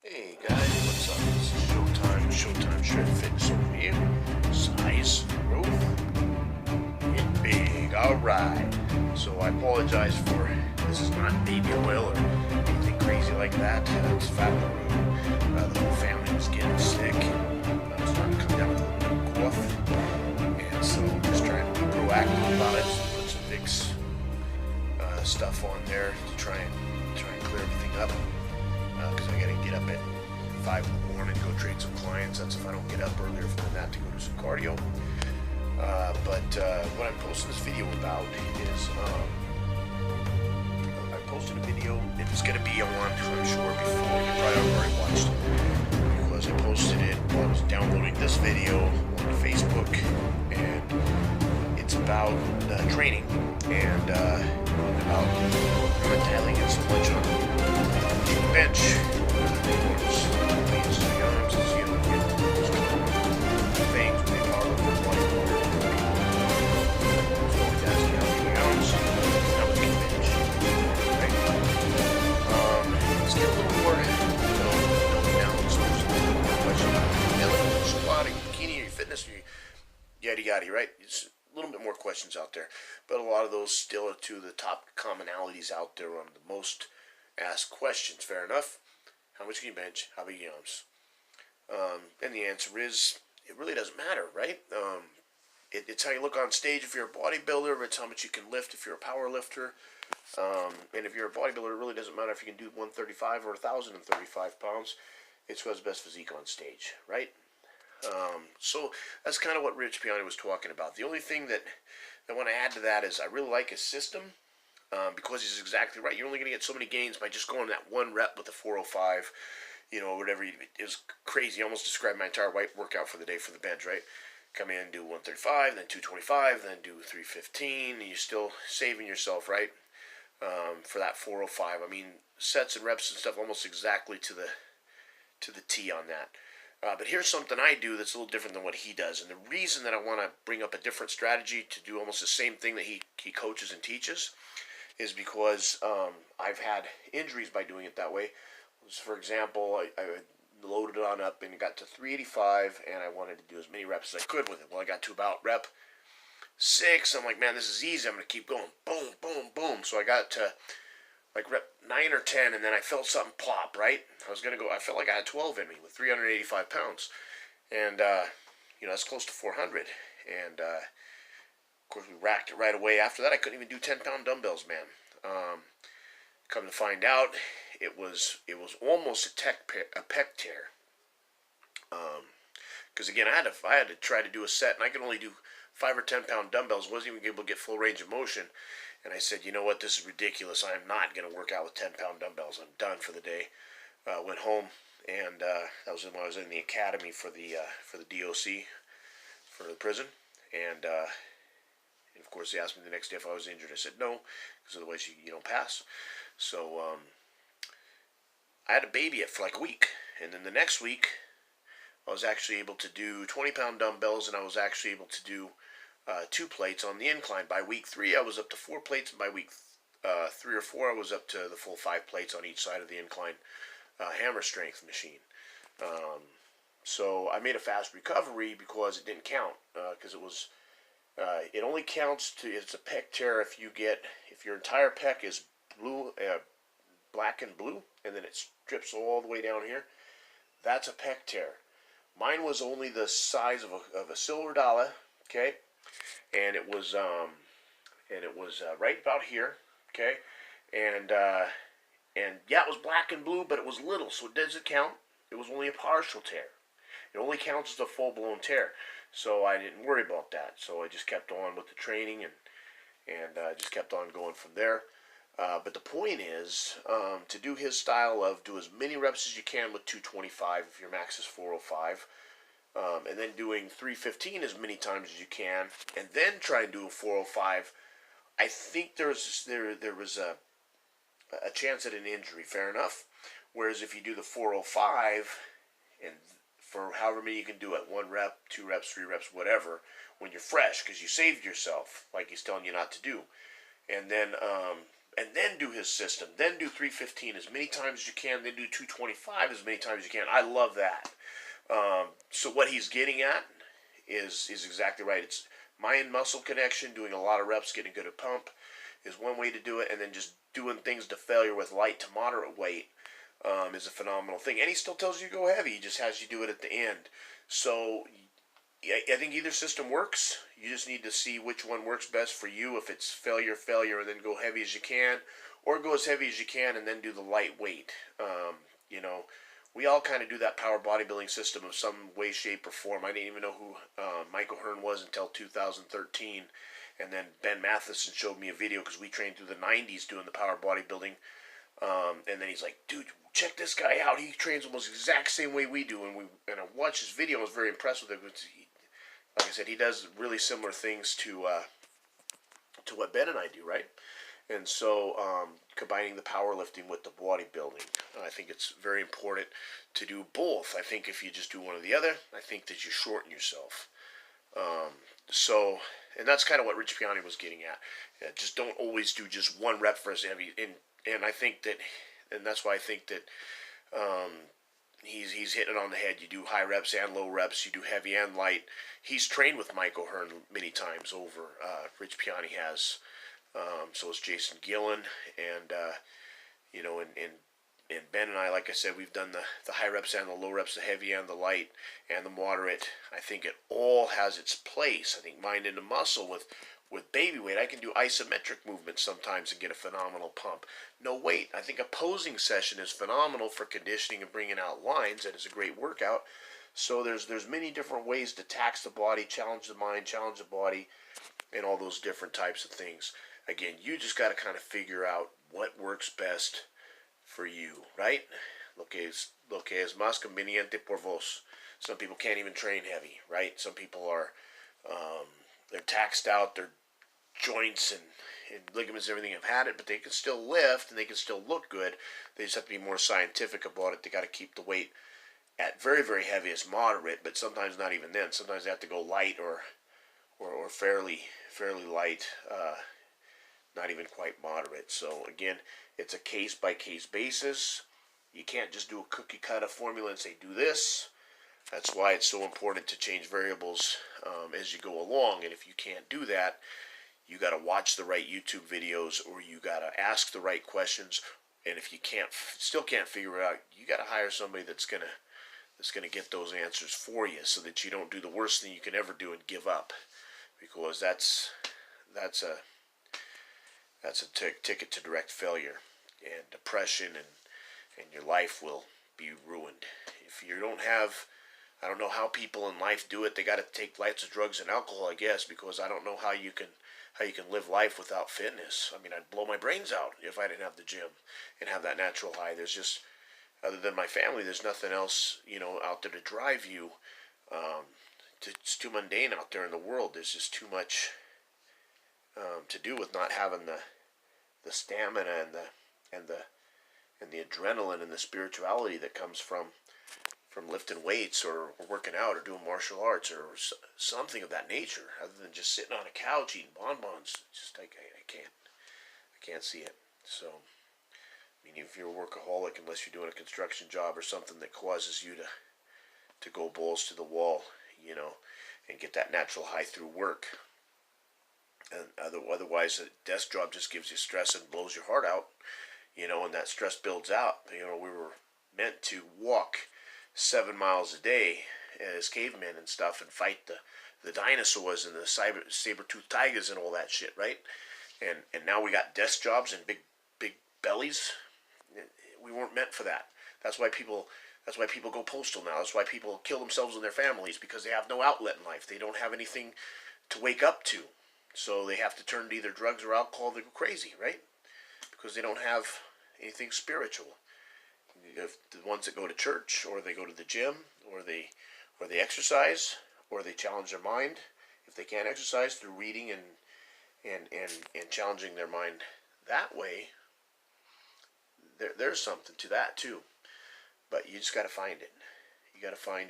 Hey guys, what's up? This is Showtime Shred Fitness over here. Size, growth, get big. Alright. So I apologize for this is not baby oil or anything crazy like that. It's fat in the room. The whole family was getting sick. I was starting to come down with a little bit of cough. And so I'm just trying to be proactive about it. Put some Vicks stuff on there to try and clear everything up. Because I gotta get up at 5 in the morning, go train some clients. That's if I don't get up earlier than that to go do some cardio. But what I'm posting this video about is I posted a video. It's gonna be on, I'm sure, before you probably already watched it, because I posted it while I was downloading this video on Facebook, and it's about training and about dialing in so much on the bench, weights, the arms, and you know, get those things when they are with bodyboard. So always asking how many arms, how much can you bench, right? Let's get a little more, down so there's a little more question about squatting, bikini, your fitness, yada yada, right? It's a little bit more questions out there, but a lot of those still are to the top commonalities out there on the most asked questions. Fair enough. How much can you bench? How big are your arms? And the answer is, it really doesn't matter, right? It's how you look on stage if you're a bodybuilder. It's how much you can lift if you're a power lifter. And if you're a bodybuilder, it really doesn't matter if you can do 135 or 1,035 pounds. It's who has the best physique on stage, right? So that's kind of what Rich Piani was talking about. The only thing that I want to add to that is I really like his system, because he's exactly right. You're only going to get so many gains by just going that one rep with the 405, whatever. It was crazy. I almost described my entire workout for the day for the bench, right? Come in, do 135, then 225, then do 315, and you're still saving yourself, right? For that 405. I mean, sets and reps and stuff almost exactly to the T on that. But here's something I do that's a little different than what he does. And the reason that I want to bring up a different strategy to do almost the same thing that he coaches and teaches is because I've had injuries by doing it that way. So for example, I loaded on up and got to 385, and I wanted to do as many reps as I could with it. Well, I got to about rep 6. I'm like, man, this is easy. I'm going to keep going. Boom, boom, boom. So I got to like rep 9 or 10, and then I felt something plop, right? I felt like I had 12 in me with 385 pounds. And, that's close to 400. And, of course, we racked it right away. After that, I couldn't even do 10-pound dumbbells, man. Come to find out, it was almost a pec tear. Because again, I had to try to do a set, and I could only do 5 or 10-pound dumbbells. Wasn't even able to get full range of motion. And I said, you know what, this is ridiculous. I am not going to work out with 10-pound dumbbells. I'm done for the day. Went home, and that was when I was in the academy for the DOC, for the prison. And of course, they asked me the next day if I was injured. I said no, because otherwise you don't pass. So I had to baby it for like a week. And then the next week, I was actually able to do 20-pound dumbbells, and I was actually able to do 2 plates on the incline. By week 3, I was up to 4 plates, and by week 3 or 4, I was up to the full 5 plates on each side of the incline hammer strength machine. So I made a fast recovery because it didn't count, because it only counts it's a pec tear if your entire pec is blue, black and blue, and then it strips all the way down here. That's a pec tear. Mine was only the size of a silver dollar, okay, and it was right about here, okay, and yeah, it was black and blue, but it was little, so it doesn't count. It was only a partial tear. It only counts as a full-blown tear, so I didn't worry about that. So I just kept on with the training and just kept on going from there. But the point is to do his style of do as many reps as you can with 225 if your max is 405, and then doing 315 as many times as you can, and then try and do a 405. I think there was a chance at an injury. Fair enough. Whereas if you do the 405 and for however many you can do it, 1 rep, 2 reps, 3 reps, whatever, when you're fresh, because you saved yourself, like he's telling you not to do. And then and then do his system, then do 315 as many times as you can, then do 225 as many times as you can. I love that. So what he's getting at is exactly right. It's mind muscle connection, doing a lot of reps, getting good at pump is one way to do it, and then just doing things to failure with light to moderate weight is a phenomenal thing. And he still tells you to go heavy. He just has you do it at the end. So I think either system works. You just need to see which one works best for you. If it's failure, and then go heavy as you can, or go as heavy as you can and then do the lightweight. You know, we all kind of do that power bodybuilding system of some way, shape, or form. I didn't even know who Michael Hearn was until 2013. And then Ben Matheson showed me a video because we trained through the 90s doing the power bodybuilding. And then he's like, dude, check this guy out. He trains almost the exact same way we do. And I watched his video. I was very impressed with it. Like I said, he does really similar things to what Ben and I do, right? And so combining the powerlifting with the bodybuilding, I think it's very important to do both. I think if you just do one or the other, I think that you shorten yourself. And that's kind of what Rich Piani was getting at. Yeah, just don't always do just one rep for as heavy. And I think that, and that's why I think that he's hitting it on the head. You do high reps and low reps. You do heavy and light. He's trained with Michael Hearn many times over. Rich Piani has. So is Jason Gillen. And, you know, and Ben and I, like I said, we've done the high reps and the low reps, the heavy and the light and the moderate. I think it all has its place. I think mind into muscle with baby weight. I can do isometric movements sometimes and get a phenomenal pump. No weight. I think a posing session is phenomenal for conditioning and bringing out lines. That is a great workout. So there's many different ways to tax the body, challenge the mind, challenge the body, and all those different types of things. Again, you just got to kind of figure out what works best for you, right? Lo que es más conveniente por vos. Some people can't even train heavy, right? Some people are, they're taxed out, their joints and ligaments and everything have had it, but they can still lift and they can still look good. They just have to be more scientific about it. They got to keep the weight at very, very heavy as moderate, but sometimes not even then. Sometimes they have to go light or fairly light, not even quite moderate. So again, it's a case-by-case basis. You can't just do a cookie-cutter formula and say, do this. That's why it's so important to change variables as you go along. And if you can't do that, you got to watch the right YouTube videos, or you got to ask the right questions. And if you still can't figure it out, you got to hire somebody that's gonna get those answers for you, so that you don't do the worst thing you can ever do and give up, because that's a ticket to direct failure and depression, and your life will be ruined. If you don't have, I don't know how people in life do it. They got to take lots of drugs and alcohol, I guess, because I don't know how you can live life without fitness. I mean, I'd blow my brains out if I didn't have the gym and have that natural high. There's just, other than my family, there's nothing else, out there to drive you. It's too mundane out there in the world. There's just too much to do with not having the stamina and the adrenaline and the spirituality that comes from lifting weights or working out or doing martial arts or something of that nature, other than just sitting on a couch eating bonbons. Just I can't see it. So, I mean, if you're a workaholic, unless you're doing a construction job or something that causes you to go balls to the wall, and get that natural high through work. And otherwise, a desk job just gives you stress and blows your heart out, and that stress builds out. We were meant to walk 7 miles a day as cavemen and stuff and fight the dinosaurs and the saber-toothed tigers and all that shit, right? And now we got desk jobs and big bellies. We weren't meant for that. That's why people go postal now. That's why people kill themselves and their families, because they have no outlet in life. They don't have anything to wake up to. So they have to turn to either drugs or alcohol. They go crazy, right? Because they don't have anything spiritual. If the ones that go to church, or they go to the gym, or they exercise, or they challenge their mind. If they can't exercise through reading and challenging their mind that way, there's something to that too. But you just got to find it. You got to find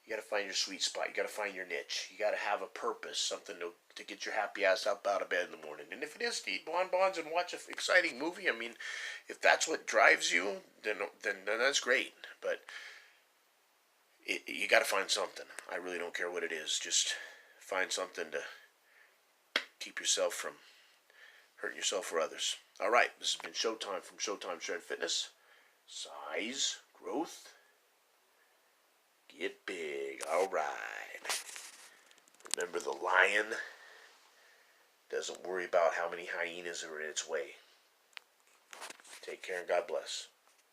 You got to find your sweet spot. You got to find your niche. You got to have a purpose, something to get your happy ass up out of bed in the morning. And if it is to eat bonbons and watch an exciting movie, I mean, if that's what drives you, then that's great. But you got to find something. I really don't care what it is. Just find something to keep yourself from hurting yourself or others. All right, this has been Showtime from Showtime Shred Fitness. Size, growth, get big. All right. Remember, the lion doesn't worry about how many hyenas are in its way. Take care and God bless.